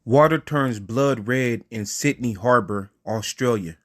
Water turns blood red in Sydney Harbour, Australia.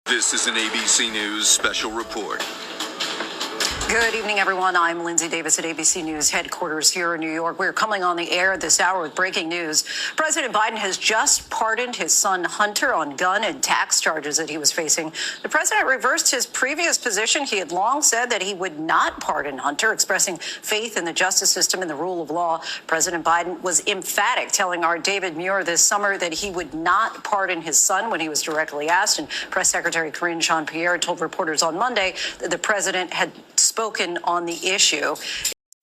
This is an ABC News special report. Good evening, everyone. I'm Lindsay Davis at ABC News headquarters here in New York. We're coming on the air this hour with breaking news. President Biden has just pardoned his son Hunter on gun and tax charges that he was facing. The president reversed his previous position. He had long said that he would not pardon Hunter, expressing faith in the justice system and the rule of law. President Biden was emphatic, telling our David Muir this summer that he would not pardon his son when he was directly asked. And Press Secretary Karine Jean-Pierre told reporters on Monday that the president had spoken on the issue.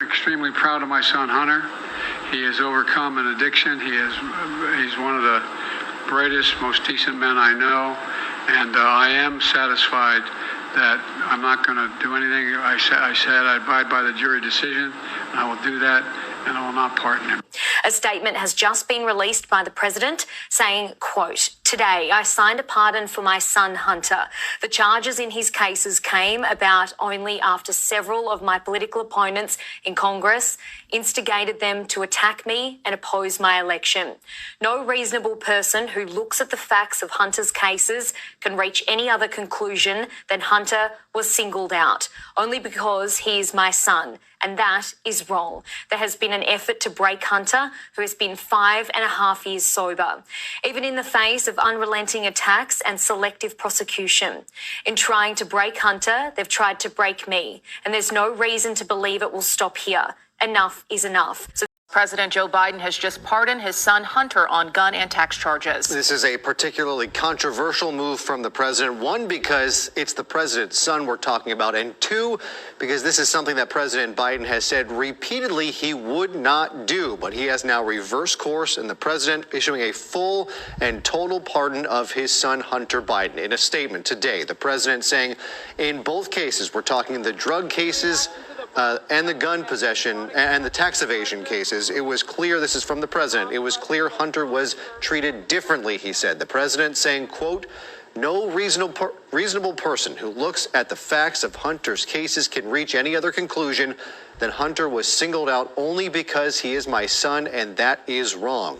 Extremely proud of my son Hunter. He has overcome an addiction. He's one of the brightest, most decent men I know, and I am satisfied that I'm not going to do anything. I said I abide by the jury decision, and I will do that, and I will not pardon him. A statement has just been released by the president saying, quote, "Today, I signed a pardon for my son, Hunter. The charges in his cases came about only after several of my political opponents in Congress instigated them to attack me and oppose my election. No reasonable person who looks at the facts of Hunter's cases can reach any other conclusion than Hunter was singled out, only because he is my son. And that is wrong. There has been an effort to break Hunter, who has been 5.5 years sober, even in the face of unrelenting attacks and selective prosecution. In trying to break Hunter, they've tried to break me, and there's no reason to believe it will stop here. Enough is enough." President Joe Biden has just pardoned his son Hunter on gun and tax charges. This is a particularly controversial move from the president. One, because it's the president's son we're talking about, and two, because this is something that President Biden has said repeatedly he would not do. But he has now reversed course, and the president issuing a full and total pardon of his son Hunter Biden. In a statement today, the president saying in both cases, we're talking the drug cases and the gun possession and the tax evasion cases, it was clear, this is from the president, it was clear Hunter was treated differently, he said. The president saying, quote, "No reasonable person who looks at the facts of Hunter's cases can reach any other conclusion than Hunter was singled out only because he is my son, and that is wrong."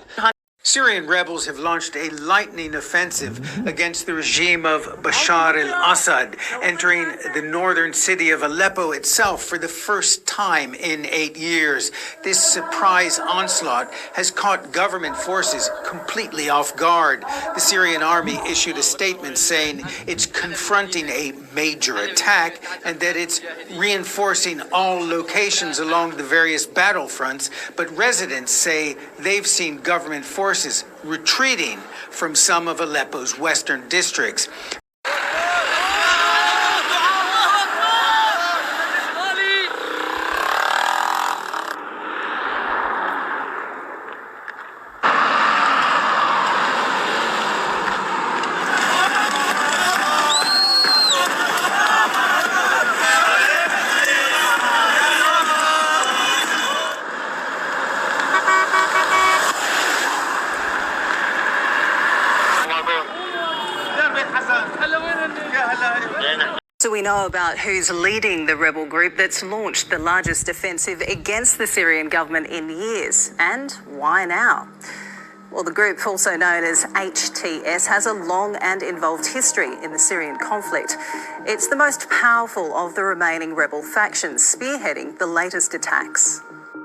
Syrian rebels have launched a lightning offensive against the regime of Bashar al-Assad, entering the northern city of Aleppo itself for the first time in 8 years. This surprise onslaught has caught government forces completely off guard. The Syrian army issued a statement saying it's confronting a major attack and that it's reinforcing all locations along the various battlefronts, but residents say they've seen government forces retreating from some of Aleppo's western districts. So we know about who's leading the rebel group that's launched the largest offensive against the Syrian government in years. And why now? Well, the group, also known as HTS, has a long and involved history in the Syrian conflict. It's the most powerful of the remaining rebel factions, spearheading the latest attacks.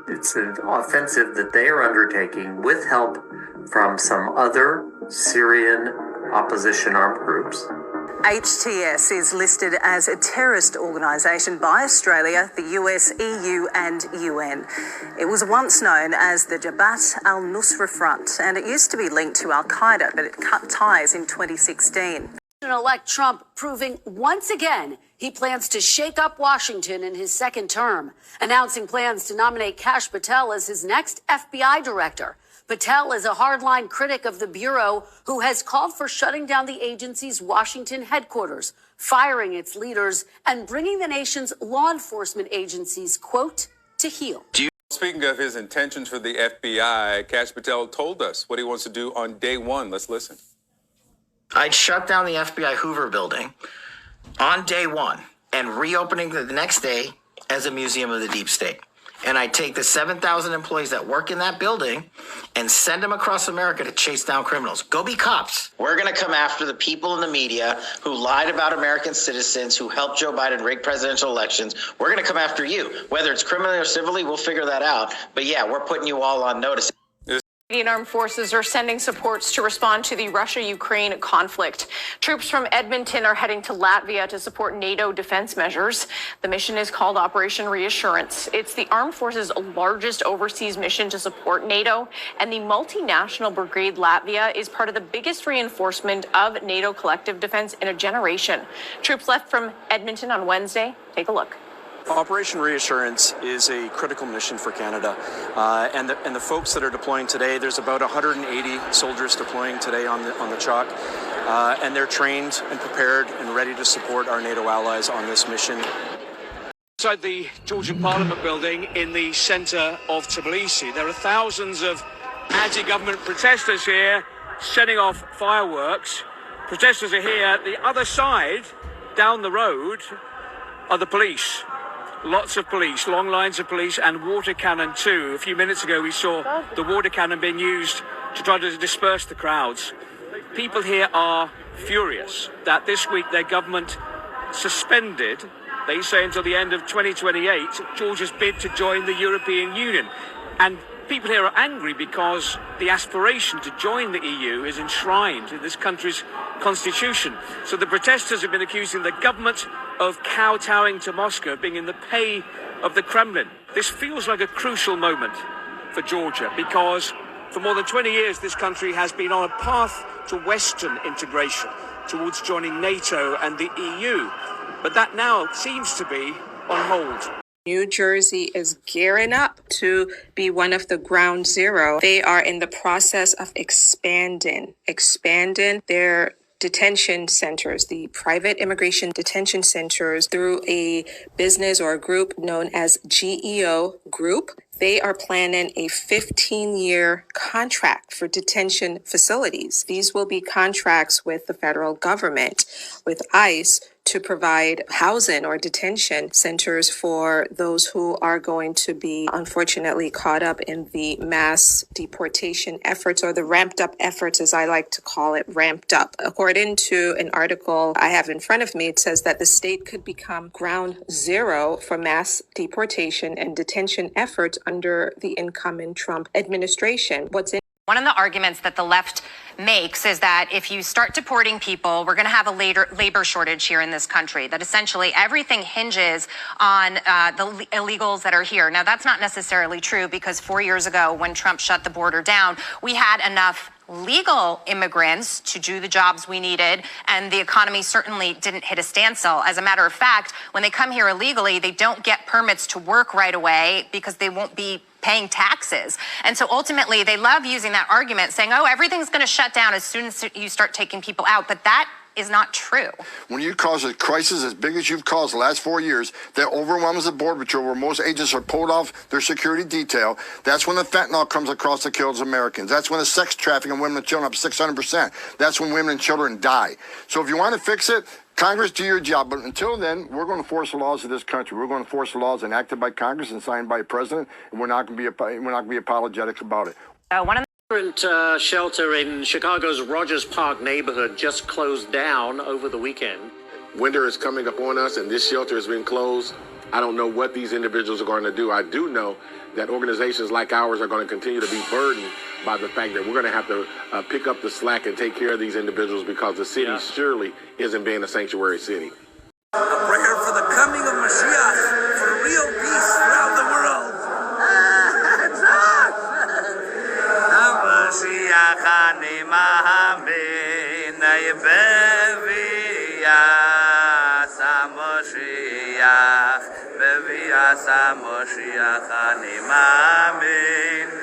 It's an offensive that they are undertaking with help from some other Syrian opposition armed groups. HTS is listed as a terrorist organisation by Australia, the US, EU and UN. It was once known as the Jabhat al-Nusra Front, and it used to be linked to Al-Qaeda, but it cut ties in 2016. President-elect Trump proving once again he plans to shake up Washington in his second term, announcing plans to nominate Kash Patel as his next FBI director. Patel is a hardline critic of the Bureau who has called for shutting down the agency's Washington headquarters, firing its leaders, and bringing the nation's law enforcement agencies, quote, to heel. Speaking of his intentions for the FBI, Kash Patel told us what he wants to do on day one. Let's listen. I'd shut down the FBI Hoover building on day one and reopening the next day as a museum of the deep state. And I'd take the 7,000 employees that work in that building and send them across America to chase down criminals. Go be cops. We're going to come after the people in the media who lied about American citizens, who helped Joe Biden rig presidential elections. We're going to come after you. Whether it's criminally or civilly, we'll figure that out. But yeah, we're putting you all on notice. Canadian armed forces are sending supports to respond to the Russia-Ukraine conflict. Troops from Edmonton are heading to Latvia to support NATO defense measures. The mission is called Operation Reassurance. It's the armed forces' largest overseas mission to support NATO, and the multinational brigade Latvia is part of the biggest reinforcement of NATO collective defense in a generation. Troops left from Edmonton on Wednesday. Take a look. Operation Reassurance is a critical mission for Canada, and the folks that are deploying today, there's about 180 soldiers deploying today on the Chalk, and they're trained and prepared and ready to support our NATO allies on this mission. Inside the Georgian Parliament building in the centre of Tbilisi, there are thousands of anti-government protesters here setting off fireworks. Protesters are here. The other side, down the road, are the police. Lots of police, long lines of police, and water cannon too. A few minutes ago we saw the water cannon being used to try to disperse the crowds. People here are furious that this week their government suspended, they say until the end of 2028, Georgia's bid to join the European Union. And people here are angry because the aspiration to join the EU is enshrined in this country's constitution. So the protesters have been accusing the government of kowtowing to Moscow, being in the pay of the Kremlin. This feels like a crucial moment for Georgia because for more than 20 years this country has been on a path to Western integration, towards joining NATO and the EU. But that now seems to be on hold. New Jersey is gearing up to be one of the ground zero. They are in the process of expanding their detention centers, the private immigration detention centers, through a business or a group known as GEO Group. They are planning a 15-year contract for detention facilities. These will be contracts with the federal government, with ICE, to provide housing or detention centers for those who are going to be unfortunately caught up in the mass deportation efforts, or the ramped up efforts, as I like to call it, ramped up. According to an article I have in front of me, it says that the state could become ground zero for mass deportation and detention efforts under the incoming Trump administration. One of the arguments that the left makes is that if you start deporting people, we're going to have a labor shortage here in this country, that essentially everything hinges on the illegals that are here. Now, that's not necessarily true, because 4 years ago, when Trump shut the border down, we had enough legal immigrants to do the jobs we needed, and the economy certainly didn't hit a standstill. As a matter of fact, when they come here illegally, they don't get permits to work right away because they won't be paying taxes. And so ultimately, they love using that argument, saying, oh, everything's going to shut down as soon as you start taking people out. But that is not true. When you cause a crisis as big as you've caused the last 4 years that overwhelms the Border Patrol, where most agents are pulled off their security detail, that's when the fentanyl comes across that kills Americans. That's when the sex trafficking of women and children up 600%. That's when women and children die. So if you want to fix it, Congress, do your job. But until then, we're going to force the laws of this country. We're going to force the laws enacted by Congress and signed by the president, and we're not going to be apologetics about it. Migrant shelter in Chicago's Rogers Park neighborhood just closed down over the weekend. Winter is coming up on us, and this shelter has been closed. I don't know what these individuals are going to do. I do know that organizations like ours are going to continue to be burdened by the fact that we're going to have to pick up the slack and take care of these individuals, because the city surely isn't being a sanctuary city. A prayer for the coming of Mashiach, for real peace throughout the world. Mashiach Asa Moshiach Ani Mamin